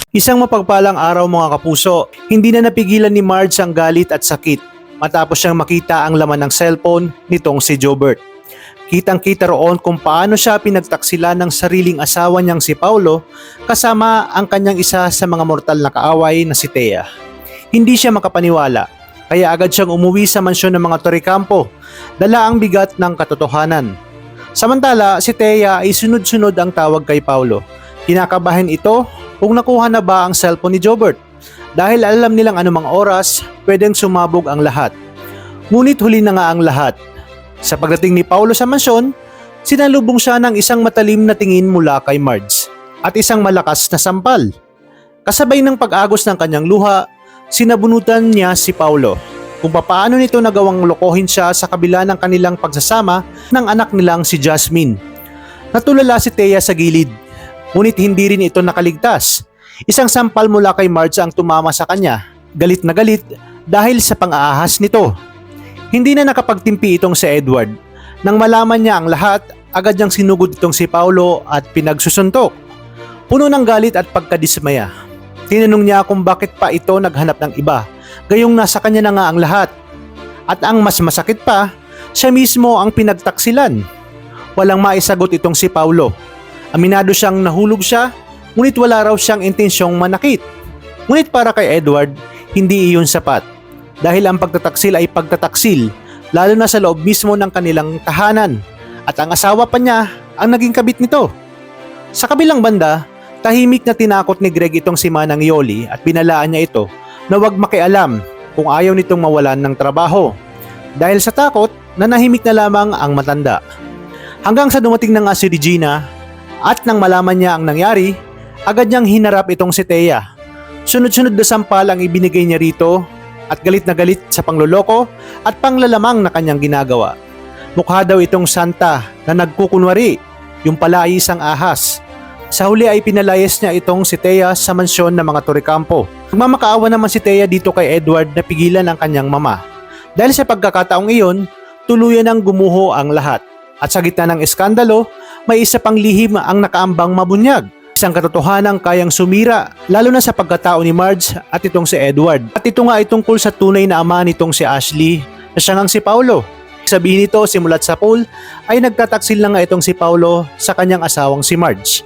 Isang mapagpalang araw mga kapuso, hindi na napigilan ni Marge ang galit at sakit matapos siyang makita ang laman ng cellphone nitong si Jobert. Kitang-kita roon kung paano siya pinagtaksilan ng sariling asawa niyang si Paulo kasama ang kanyang isa sa mga mortal na kaaway na si Thea. Hindi siya makapaniwala, kaya agad siyang umuwi sa mansyon ng mga Torrecampo, dala ang bigat ng katotohanan. Samantala, si Thea ay sunod-sunod ang tawag kay Paulo. Kinakabahan ito kung nakuha na ba ang cellphone ni Jobert dahil alam nilang anumang oras pwedeng sumabog ang lahat. Ngunit huli na nga ang lahat. Sa pagdating ni Paulo sa mansyon, sinalubong siya ng isang matalim na tingin mula kay Marge at isang malakas na sampal. Kasabay ng pag-agos ng kanyang luha, sinabunutan niya si Paulo kung papaano nito nagawang lokohin siya sa kabila ng kanilang pagsasama ng anak nilang si Jasmine. Natulala si Thea sa gilid, ngunit hindi rin ito nakaligtas. Isang sampal mula kay Marge ang tumama sa kanya, galit na galit dahil sa pang-aahas nito. Hindi na nakapagtimpi itong si Edward. Nang malaman niya ang lahat, agad niyang sinugod itong si Paulo at pinagsusuntok. Puno ng galit at pagkadismaya. Tinanong niya kung bakit pa ito naghanap ng iba, gayong nasa kanya na nga ang lahat. At ang mas masakit pa, siya mismo ang pinagtaksilan. Walang maisagot itong si Paulo. Aminado siyang nahulog siya, ngunit wala raw siyang intensyong manakit. Ngunit para kay Edward, hindi iyon sapat. Dahil ang pagtataksil ay pagtataksil, lalo na sa loob mismo ng kanilang tahanan. At ang asawa pa niya ang naging kabit nito. Sa kabilang banda, tahimik na tinakot ni Greg itong si Manang Yoli at binalaan niya ito na huwag makialam kung ayaw nitong mawalan ng trabaho. Dahil sa takot, nanahimik na lamang ang matanda. Hanggang sa dumating na nga si Regina at nang malaman niya ang nangyari, agad niyang hinarap itong si Thea. Sunod-sunod na sampal ang ibinigay niya rito at galit na galit sa pangloloko at panglalamang na kanyang ginagawa. Mukha daw itong santa na nagkukunwari, yung pala ay isang ahas. Sa huli ay pinalayas niya itong si Thea sa mansyon ng mga Torrecampo. Nagmamakaawa naman si Thea dito kay Edward na pigilan ang kanyang mama. Dahil sa pagkakataong iyon, tuluyan ng gumuho ang lahat. At sa gitna ng eskandalo, may isa pang lihim ang nakaambang mabunyag. Isang katotohanang kayang sumira, lalo na sa pagkatao ni Marge at itong si Edward. At ito nga ay tungkol sa tunay na ama nitong si Ashley na siya ngang si Paulo. Sabihin nito, simulat sa pool, ay nagtataksil na nga itong si Paulo sa kanyang asawang si Marge.